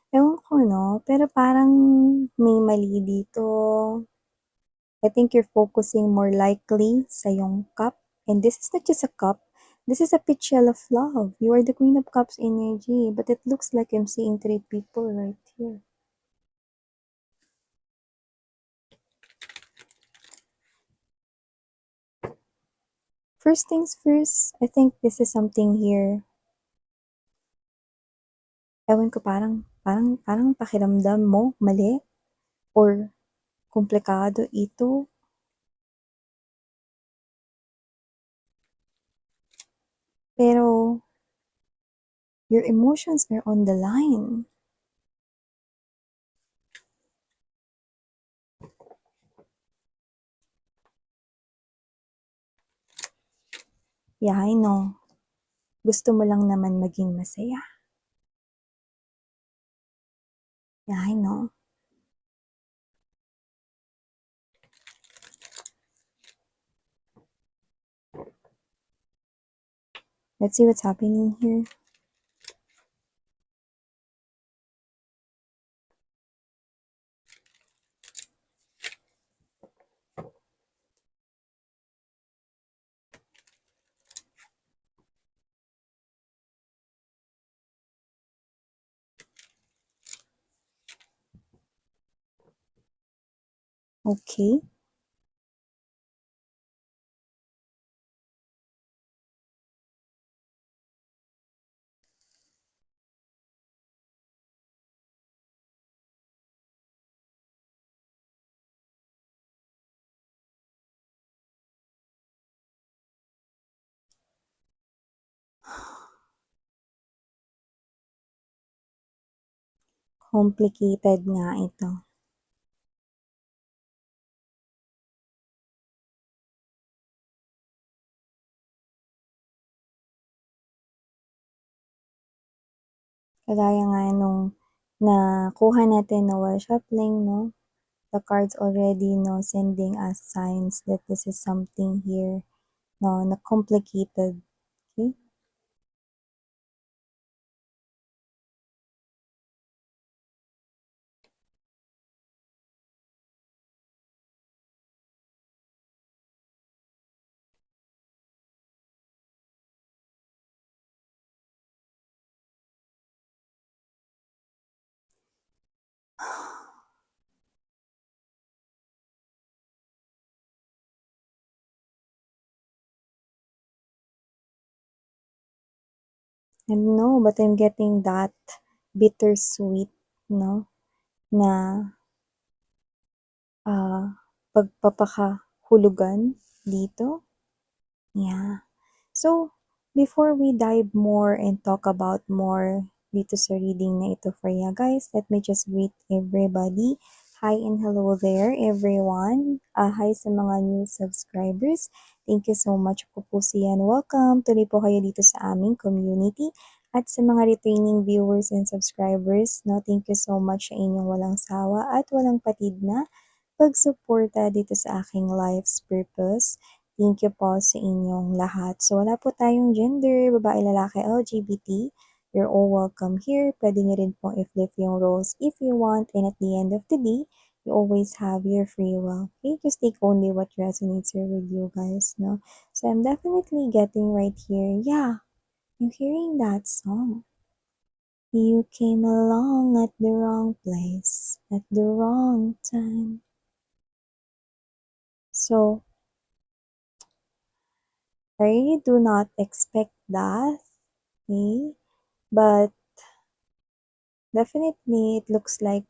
Ewan ko 'no, pero parang may mali dito. I think you're focusing more likely sa yung cup, and this is not just a cup, this is a pitchel of love. You are the Queen of Cups energy, but it looks like I'm seeing 3 people right here. First things first, I think this is something here, ewan ko parang pakiramdam mo mali or komplikado ito. Pero your emotions are on the line. Yeah, I know. Gusto mo lang naman maging masaya. Yeah, I know. Let's see what's happening here. Okay. Complicated nga ito. Kagaya nga nung nakuha natin na while shuffling, no? The cards already, no, sending us signs that this is something here, no, na complicated. Okay? I don't know, but I'm getting that bittersweet, no, na pagpapakahulugan dito. Yeah. So, before we dive more and talk about more dito sa reading na ito for you guys, let me just greet everybody. Hi and hello there, everyone. Hi sa mga new subscribers. Thank you so much po po siyan. Welcome. Tuloy po kayo dito sa aming community. At sa mga returning viewers and subscribers, no, thank you so much sa inyong walang sawa at walang patid na pagsuporta dito sa aking life's purpose. Thank you po sa inyong lahat. So, wala po tayong gender, babae, lalaki, LGBT. You're all welcome here. Pwede nyo rin pong i-flip yung roles if you want. And at the end of the day, you always have your free will. Okay? Just take only what resonates here with you guys, no? So, I'm definitely getting right here. Yeah, you're hearing that song. You came along at the wrong place, at the wrong time. So, I really do not expect that, okay? But definitely it looks like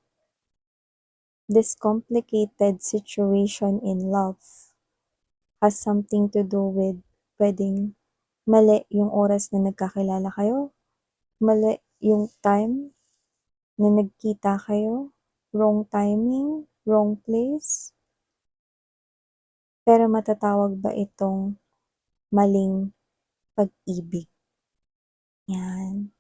this complicated situation in love has something to do with pwedeng mali yung oras na nagkakilala kayo, mali yung time na nagkita kayo, wrong timing, wrong place. Pero matatawag ba itong maling pag-ibig? Yan.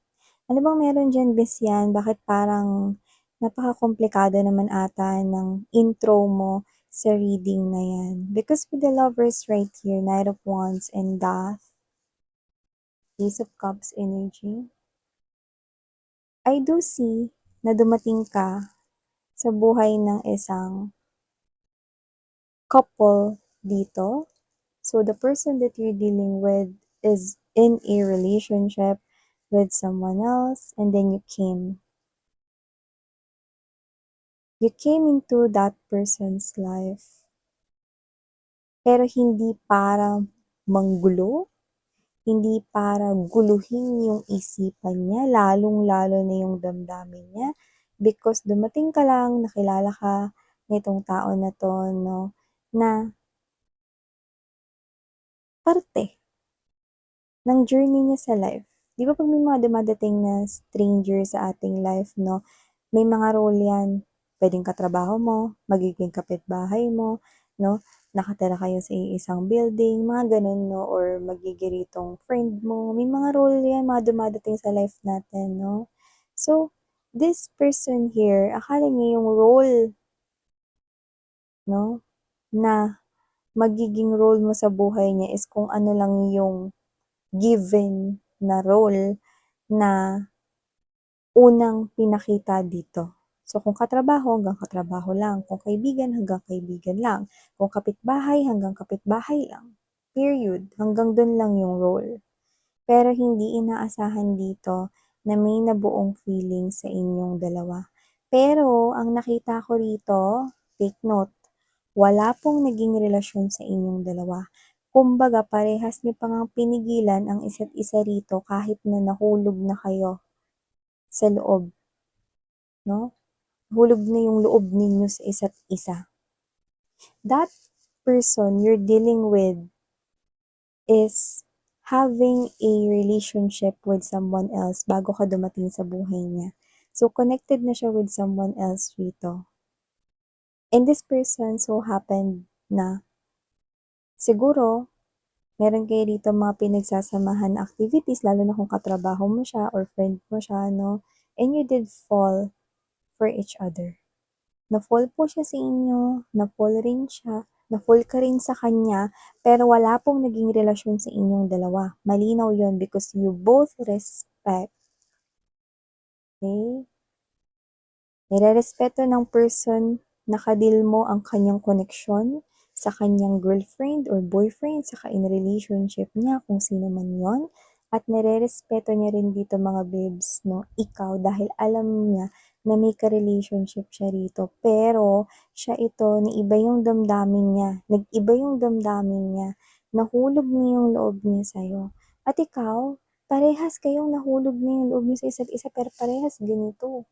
Ano bang meron diyan, Besyan? Bakit parang napakakomplikado naman ata ng intro mo sa reading na yan? Because with the lovers right here, Knight of Wands and Death, Ace of Cups energy, I do see na dumating ka sa buhay ng isang couple dito. So the person that you're dealing with is in a relationship with someone else, and then you came into that person's life. Pero hindi para manggulo, hindi para guluhin yung isipan niya, lalong-lalo na yung damdamin niya. Because dumating ka lang, nakilala ka nitong tao na 'to 'no, na parte ng journey niya sa life. 'Di ba 'pag may mga dumadating na stranger sa ating life 'no, may mga role 'yan. Puwedeng katrabaho mo, magiging kapitbahay mo 'no, nakatira kayo sa iisang building, mga gano'n 'no, or magigiritong friend mo. May mga role 'yan, mga dumadating sa life natin 'no. So, this person here, akala niya yung role 'no, na magiging role mo sa buhay niya is kung ano lang yung given na role na unang pinakita dito. So, kung katrabaho, hanggang katrabaho lang. Kung kaibigan, hanggang kaibigan lang. Kung kapitbahay, hanggang kapitbahay lang. Period. Hanggang dun lang yung role. Pero hindi inaasahan dito na may nabuong feeling sa inyong dalawa. Pero, ang nakita ko rito, take note, wala pong naging relasyon sa inyong dalawa. Kumbaga, parehas niyo pa ngang pinigilan ang isa't isa rito kahit na nahulog na kayo sa loob, no? Hulog na yung loob ninyo sa isa't isa. That person you're dealing with is having a relationship with someone else bago ka dumating sa buhay niya. So, connected na siya with someone else rito. And this person so happened na siguro meron kayo dito mga pinagsasamahan na activities, lalo na kung katrabaho mo siya or friend mo siya, no? And you did fall for each other. Na-fall po siya sa inyo, na-fall rin siya, na-fall ka rin sa kanya, pero wala pong naging relasyon sa inyong dalawa. Malinaw yon because you both respect. Okay? Nirerespeto ng person na kadil mo ang kanyang koneksyon sa kanyang girlfriend or boyfriend, saka in relationship niya, kung sino man yon. At nirerespeto niya rin dito mga babes, no, ikaw, dahil alam niya na may ka-relationship siya rito. Pero, siya ito, naiba yung damdamin niya. Nag-iba yung damdamin niya. Nahulog niya yung loob niya sa'yo. At ikaw, parehas kayong nahulog na yung loob niyo sa isa't isa, pero parehas ganito.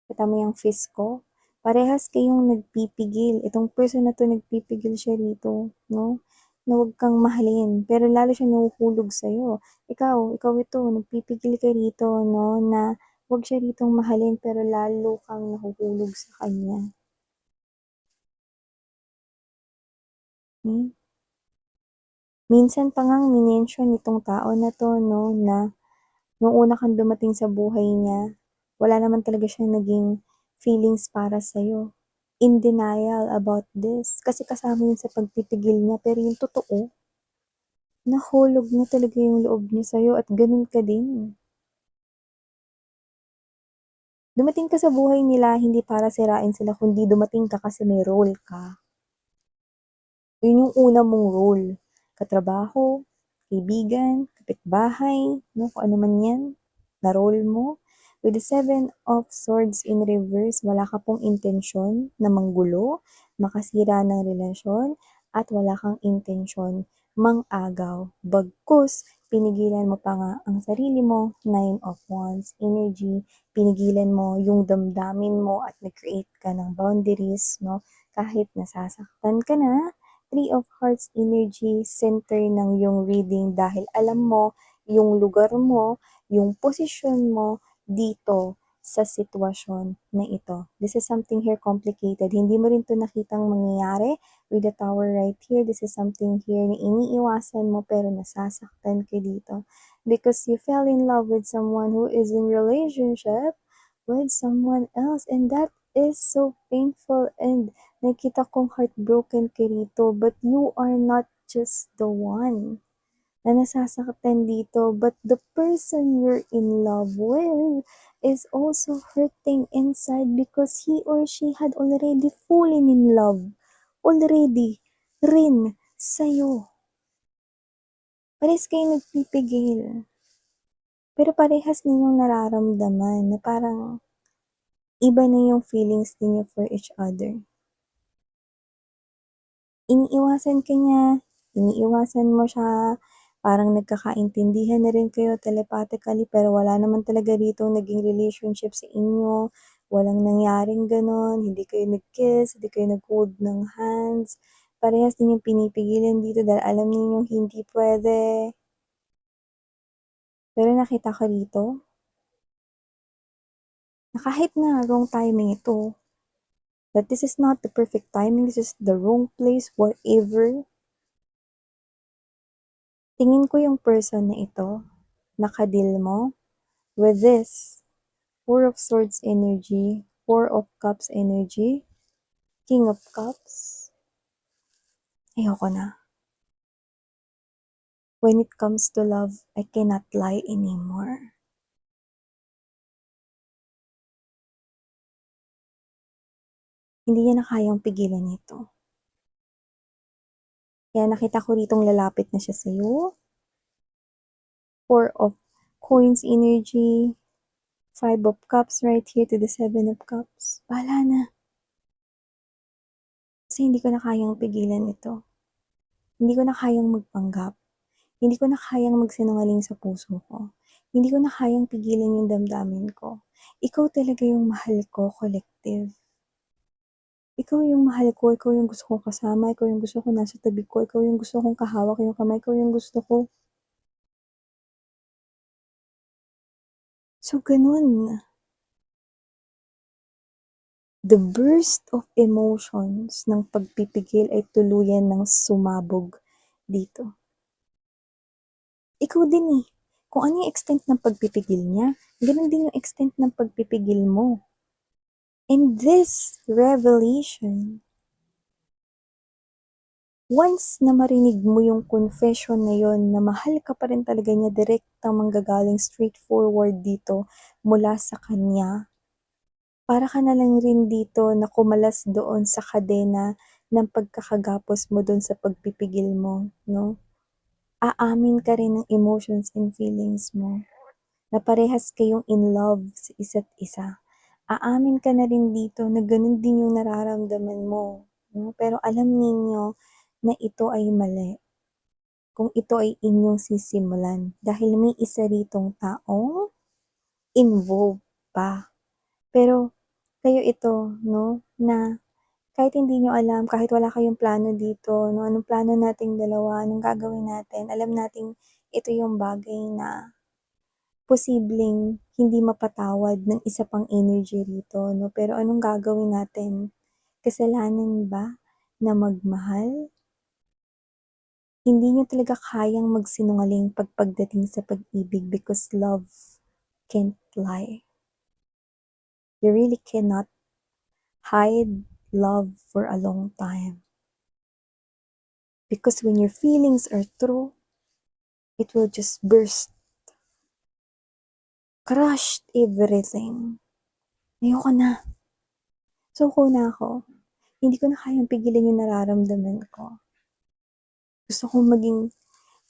Kita mo yung fist ko? Parehas kayong nagpipigil. Itong person na 'to nagpipigil siya rito, 'no, na huwag kang mahalin, pero lalo siya nahuhulog sa'yo. Ikaw ito, nagpipigil ka rito 'no, na huwag siya ritong mahalin, pero lalo kang nahuhulog sa kanya. Hmm? Minsan pa ngang minention nitong tao na 'to 'no, na nung una kang dumating sa buhay niya, wala naman talaga siyang naging feelings para sa'yo. In denial about this. Kasi kasama yun sa pagpipigil niya, pero yung totoo, nahulog na talaga yung loob niya sa'yo at ganun ka din. Dumating ka sa buhay nila hindi para sirain sila, kundi dumating ka kasi may role ka. Yun yung una mong role. Katrabaho, kaibigan, kapitbahay, no, kung ano man yan, na role mo. With the Seven of Swords in reverse, wala ka pong intensyon na manggulo, makasira ng relasyon, at wala kang intensyon mang-agaw. Bagkus, pinigilan mo pa nga ang sarili mo, Nine of Wands energy, pinigilan mo yung damdamin mo at nag-create ka ng boundaries, no? Kahit nasasaktan ka na, Three of Hearts energy, center ng yung reading dahil alam mo yung lugar mo, yung posisyon mo dito sa sitwasyon na ito. This is something here complicated. Hindi mo rin to nakitang mangyayari with the tower right here. This is something here na iniiwasan mo pero nasasaktan ka dito. Because you fell in love with someone who is in relationship with someone else, and that is so painful, and nakita kong heartbroken ka rito, but you are not just the one. na nasasaktan dito, but the person you're in love with is also hurting inside because he or she had already fallen in love already rin sa'yo. Parehas kayong nagpipigil. Pero parehas ninyong nararamdaman na parang iba na yung feelings ninyo for each other. Iniiwasan ka niya, iniiwasan mo siya, parang nagkakaintindihan na rin kayo telepathically pero wala naman talaga dito naging relationship sa inyo, walang nangyaring gano'n, hindi kayo nag-kiss, hindi kayo nag-hold ng hands, parehas ninyong pinipigilan dito dahil alam ninyong hindi puwede. Pero nakita ko dito, na kahit na wrong timing ito, that this is not the perfect timing, this is the wrong place, whatever. Tingin ko yung person na ito, naka-deal mo with this Four of Swords energy, Four of Cups energy, King of Cups. Ayoko na. When it comes to love, I cannot lie anymore. Hindi niya na kayang pigilan ito. Kaya nakita ko ritong lalapit na siya sa'yo. Four of Coins energy, Five of Cups right here to the Seven of Cups. Bahala na. Kasi hindi ko na kayang pigilan ito. Hindi ko na kayang magpanggap. Hindi ko na kayang magsinungaling sa puso ko. Hindi ko na kayang pigilan yung damdamin ko. Ikaw talaga yung mahal ko, collective. Ikaw yung mahal ko, ikaw yung gusto kong kasama, ikaw yung gusto ko nasa tabi ko, ikaw yung gusto kong kahawak yung kamay, ikaw yung gusto ko. So, ganun. The burst of emotions ng pagpipigil ay tuluyan ng sumabog dito. Ikaw din eh. Kung ano yung extent ng pagpipigil niya, ganun din yung extent ng pagpipigil mo. And this revelation, once na marinig mo yung confession na yon na mahal ka pa rin talaga niya, direktang manggagaling straightforward dito mula sa kanya, para ka na lang rin dito na kumalas doon sa kadena ng pagkakagapos mo doon sa pagpipigil mo, no? Aamin ka rin ng emotions and feelings mo, na parehas kayong in love sa isa't isa. Aamin ka na rin dito na ganun din yung nararamdaman mo, no? Pero alam ninyo na ito ay mali. Kung ito ay inyong sisimulan dahil may isa ritong taong involved pa. Pero kayo ito, no, na kahit hindi niyo alam, kahit wala kayong plano dito, no, anong plano nating dalawa, anong gagawin natin, alam nating ito yung bagay na posibleng hindi mapatawad ng isa pang energy rito, no, pero anong gagawin natin? Kasalanan ba na magmahal? Hindi niyo talaga kayang magsinungaling pagdating sa pag-ibig because love can't lie. You really cannot hide love for a long time. Because when your feelings are true, it will just burst. Crushed everything. Ayoko na. Suko na ako. Hindi ko na kayang pigilan yung nararamdaman ko. Gusto kong maging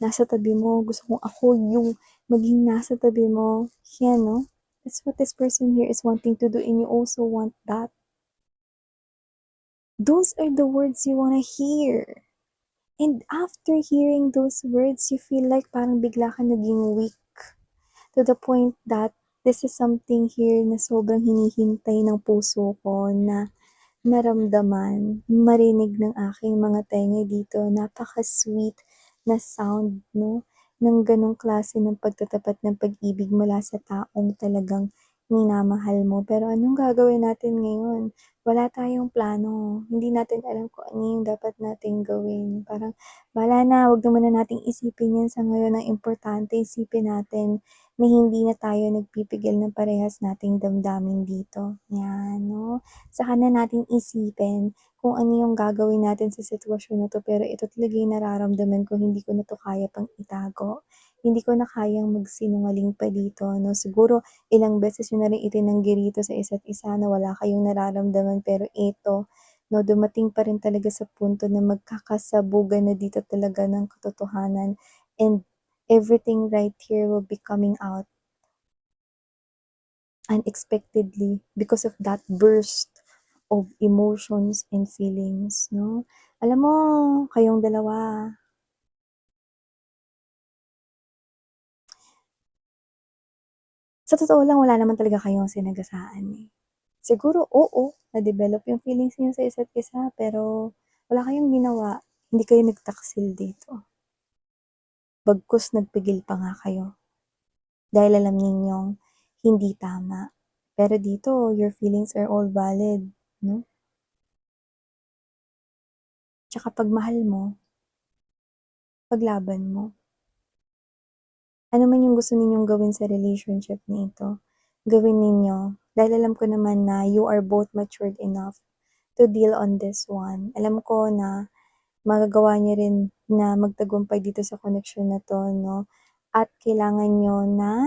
nasa tabi mo. Gusto kong ako yung maging nasa tabi mo. Yan, no? That's what this person here is wanting to do and you also want that. Those are the words you wanna hear. And after hearing those words, you feel like parang bigla ka naging weak. To the point that this is something here na sobrang hinihintay ng puso ko na maramdaman, marinig ng aking mga tenga dito. Napaka-sweet na sound, no? Ng ganong klase ng pagtatapat ng pag-ibig mula sa taong talagang minamahal mo. Pero anong gagawin natin ngayon? Wala tayong plano. Hindi natin alam kung ano yung dapat nating gawin. Parang, bahala na, wag naman na nating isipin yan sa ngayon. Ang importante, isipin natin na hindi na tayo nagpipigil ng parehas nating damdamin dito. Yan, no? Saka na natin isipin kung ano yung gagawin natin sa sitwasyon na 'to, pero ito talaga yung nararamdaman ko, hindi ko na 'to kaya pang itago. Hindi ko na kayang magsinungaling pa dito 'no. Siguro ilang beses niyo na rin itinanggi rito sa isa't isa na wala kayong nararamdaman, pero ito 'no, dumating pa rin talaga sa punto na magkakasabugan na dito talaga ng katotohanan, and everything right here will be coming out unexpectedly because of that burst of emotions and feelings 'no. Alam mo, kayong dalawa, sa totoo lang wala naman talaga kayong sinagasaan, eh. Siguro, oo, na-develop yung feelings niyo sa isa't isa, pero wala kayong ginawa, hindi kayo nagtaksil dito. Bagkus nagpigil pa nga kayo dahil alam ninyong hindi tama. Pero dito, your feelings are all valid 'no. Tsaka 'pag mahal mo, paglaban mo. Ano man yung gusto ninyong gawin sa relationship na ito, gawin ninyo. Dahil alam ko naman na you are both matured enough to deal on this one. Alam ko na magagawa niyo rin na magtagumpay dito sa connection na 'to 'no, at kailangan niyo na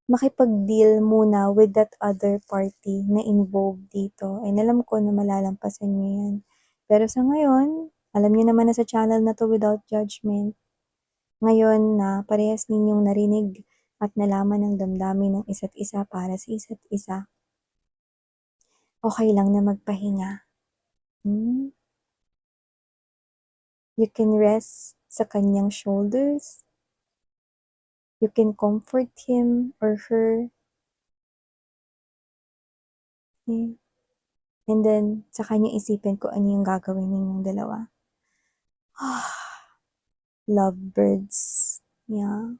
makipag-deal muna with that other party na involved dito, and alam ko na malalampasan niyo 'yan. Pero sa ngayon, alam niyo naman na sa channel na 'to without judgment, ngayon na parehas ninyong narinig at nalaman ang damdamin ng isa't isa para sa isa't isa, okey lang na magpahinga, hmm. You can rest sa kanyang shoulders, you can comfort him or her, hmm, and then saka niyo isipin kung ano yung gagawin ninyong dalawa. Lovebirds, yeah,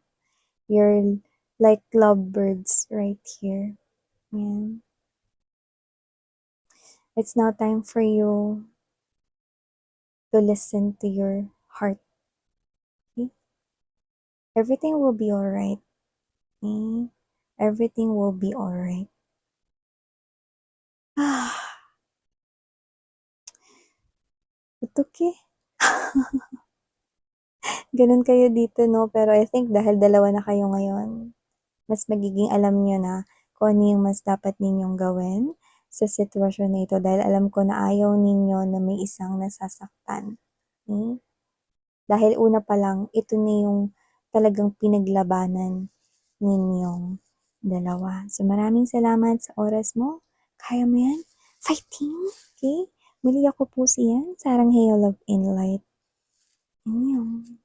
you're like lovebirds right here, yan. It's now time for you to listen to your heart, okay? Everything will be alright, okay? Everything will be alright. Putok eh. Gano'n kayo dito 'no, pero I think dahil dalawa na kayo ngayon, mas magiging alam niyo na kung ano yung mas dapat ninyong gawin sa sitwasyon na ito, dahil alam ko na ayaw ninyo na may isang nasasaktan, hmm. Dahil una pa lang, ito na yung talagang pinaglabanan ninyong dalawa. So, maraming salamat sa oras mo. Kaya mo yan. Fighting! Okay? Muli ako po si Yan, Sarang Heyo Love and Light. Annyeong.